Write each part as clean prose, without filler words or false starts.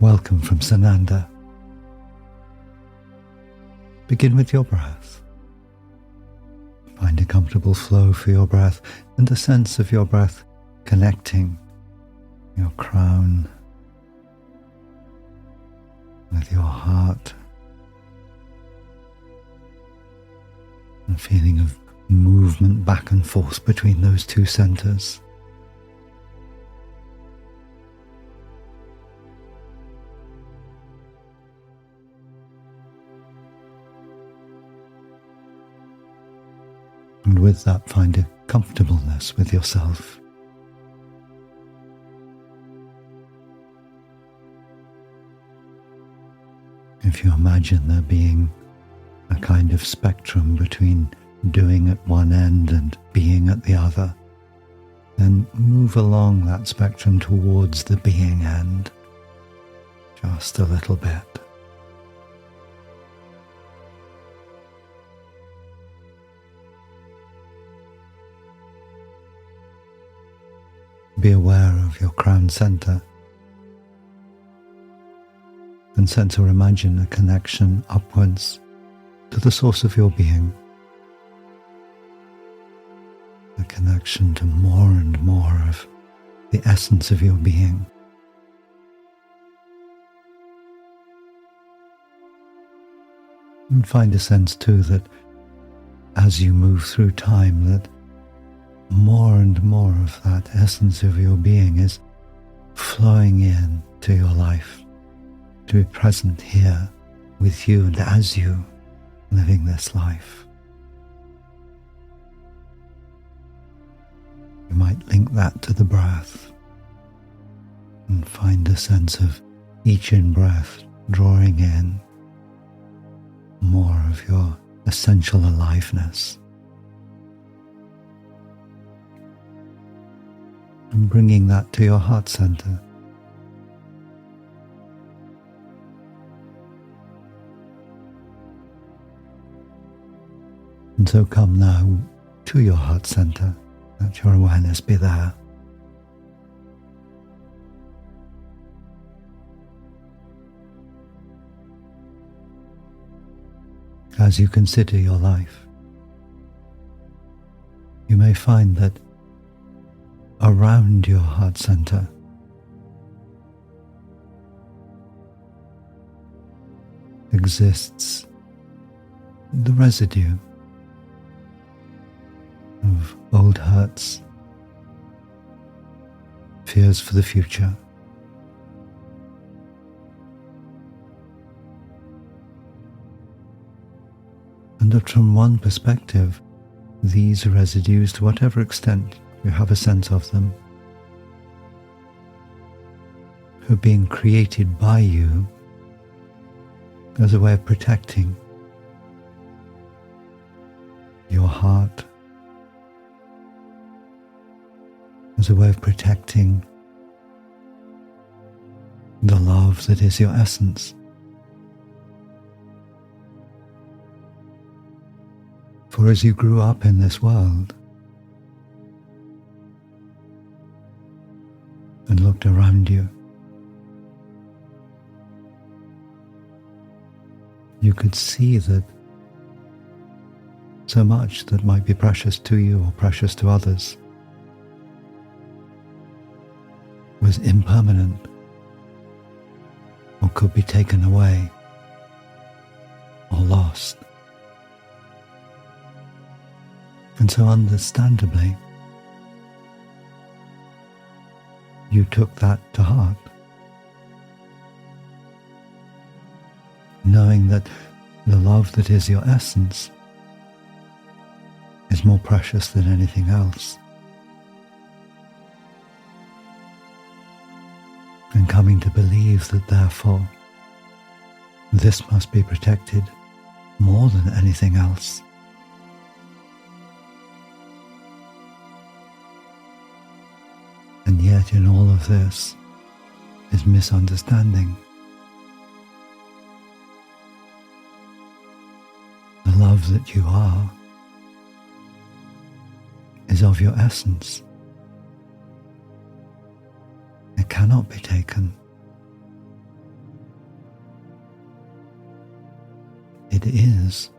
Welcome from Sananda. Begin with your breath. Find a comfortable flow for your breath and a sense of your breath connecting your crown with your heart. A feeling of movement back and forth between those two centers. And with that, find a comfortableness with yourself. If you imagine there being a kind of spectrum between doing at one end and being at the other, then move along that spectrum towards the being end, just a little bit. Be aware of your crown center and sense or imagine a connection upwards to the source of your being, a connection to more and more of the essence of your being. And find a sense too that as you move through time, that more and more of that essence of your being is flowing in to your life, to be present here with you and as you living this life. You might link that to the breath and find a sense of each in-breath drawing in more of your essential aliveness. And bringing that to your heart center. And so come now to your heart center, let your awareness be there. As you consider your life, you may find that around your heart center exists the residue of old hurts, fears for the future, and that from one perspective, these residues, to whatever extent you have a sense of them, are being created by you as a way of protecting your heart, as a way of protecting the love that is your essence. For as you grew up in this world and looked around you, you could see that so much that might be precious to you or precious to others was impermanent or could be taken away or lost. And so understandably, you took that to heart, knowing that the love that is your essence is more precious than anything else. And coming to believe that therefore this must be protected more than anything else. And yet in all of this is misunderstanding. The love that you are is of your essence. It cannot be taken. it is,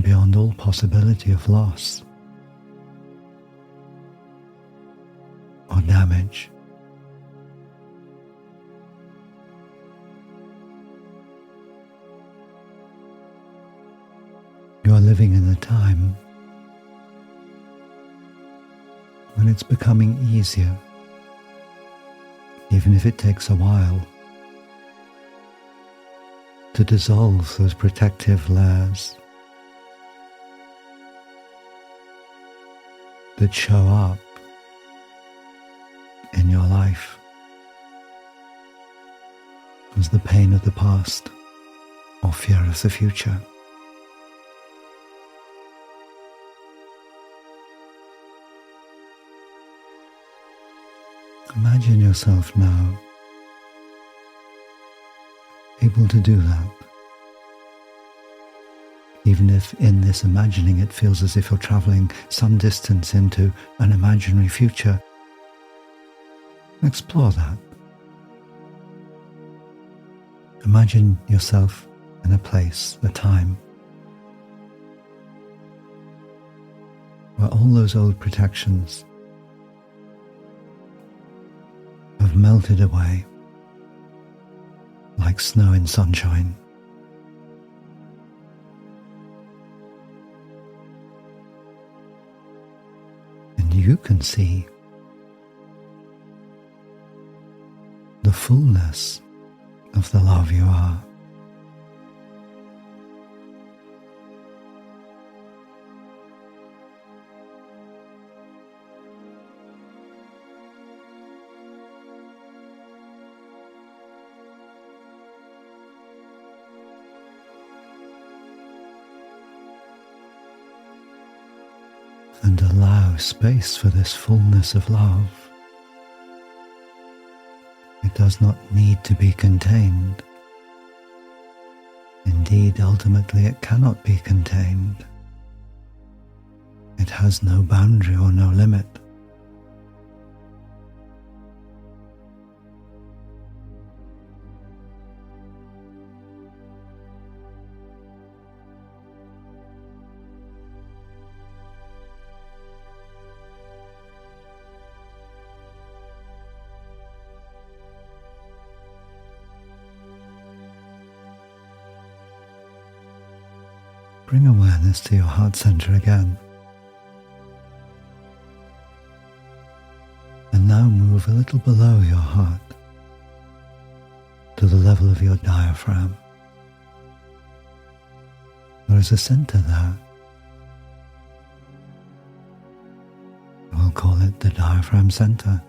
beyond all possibility of loss or damage. You are living in a time when it's becoming easier, even if it takes a while, to dissolve those protective layers that show up in your life as the pain of the past or fear of the future. Imagine yourself now able to do that, even if in this imagining it feels as if you're traveling some distance into an imaginary future. Explore that. Imagine yourself in a place, a time, where all those old protections have melted away like snow in sunshine. And you can see the fullness of the love you are. And allow space for this fullness of love. It does not need to be contained. Indeed, ultimately it cannot be contained. It has no boundary or no limit. Bring awareness to your heart center again. And now move a little below your heart to the level of your diaphragm. There is a center there. We'll call it the diaphragm center.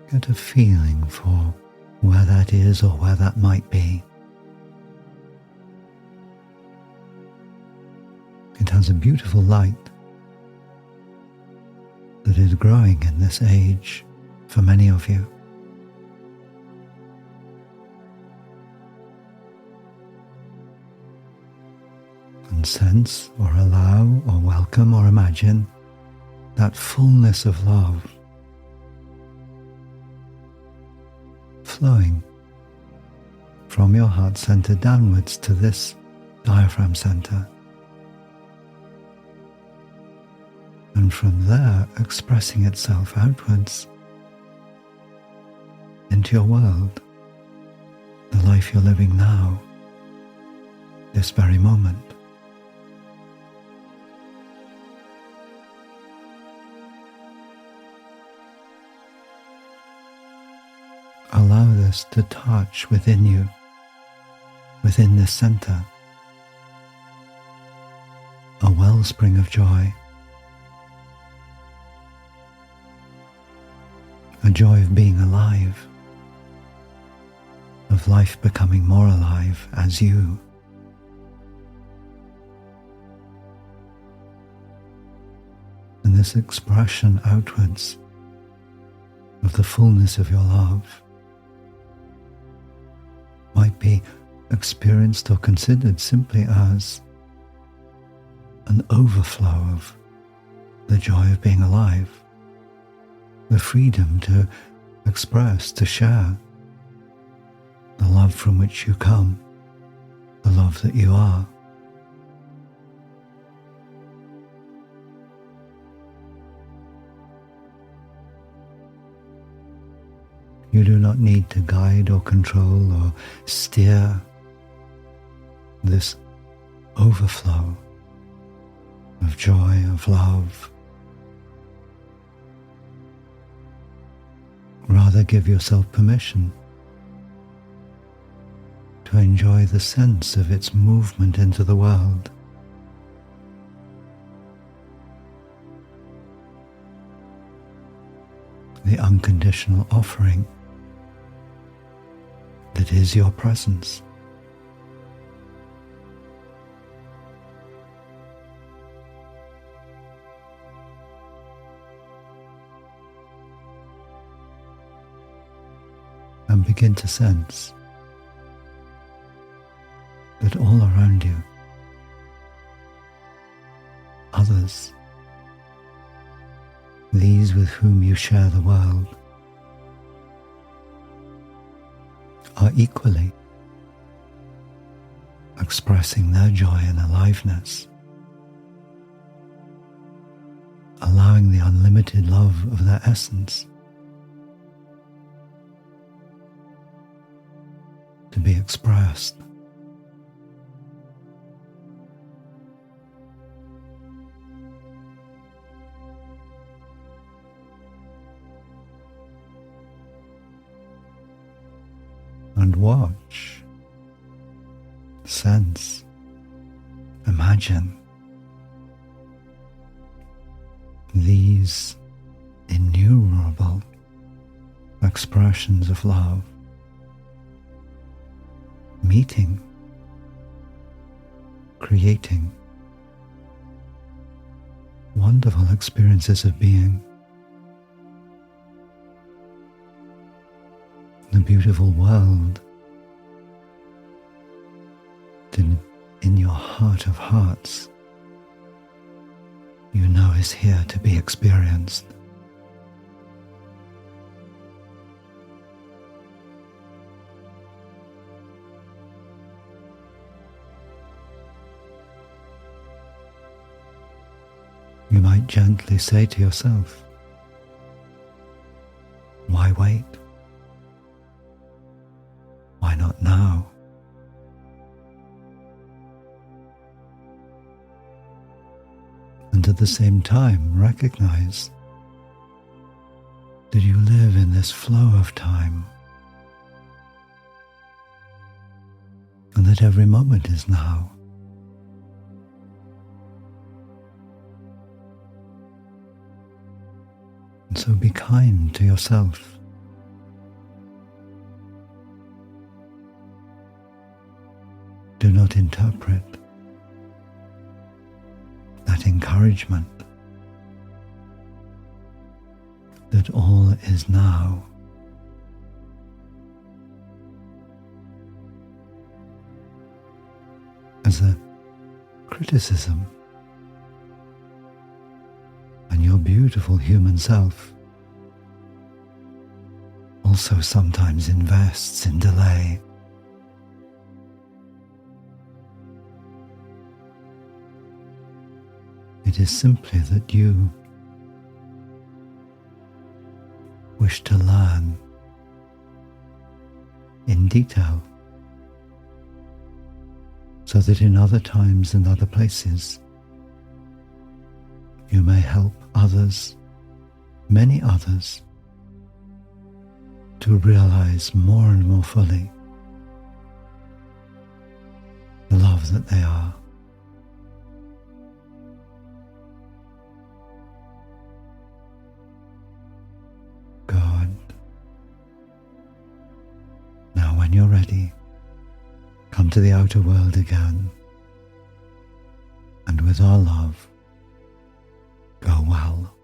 Get a feeling for where that is or where that might be. It has a beautiful light that is growing in this age for many of you. And sense or allow or welcome or imagine that fullness of love flowing from your heart center downwards to this diaphragm center, and from there expressing itself outwards into your world, the life you're living now, this very moment. Allow this to touch within you, within this center, a wellspring of joy, a joy of being alive, of life becoming more alive as you. And this expression outwards of the fullness of your love might be experienced or considered simply as an overflow of the joy of being alive, the freedom to express, to share the love from which you come, the love that you are. You do not need to guide or control or steer this overflow of joy, of love. Rather, give yourself permission to enjoy the sense of its movement into the world. The unconditional offering that is your presence. And begin to sense that all around you, others, these with whom you share the world, are equally expressing their joy and aliveness, allowing the unlimited love of their essence to be expressed. And watch, sense, imagine these innumerable expressions of love meeting, creating wonderful experiences of being. The beautiful world that in your heart of hearts you know is here to be experienced. You might gently say to yourself, why wait? Why not now? And at the same time recognize that you live in this flow of time and that every moment is now. And so be kind to yourself. Do not interpret that encouragement that all is now as a criticism, and your beautiful human self also sometimes invests in delay. It is simply that you wish to learn in detail so that in other times and other places you may help others, many others, to realize more and more fully the love that they are. When you're ready, come to the outer world again, and with our love, go well.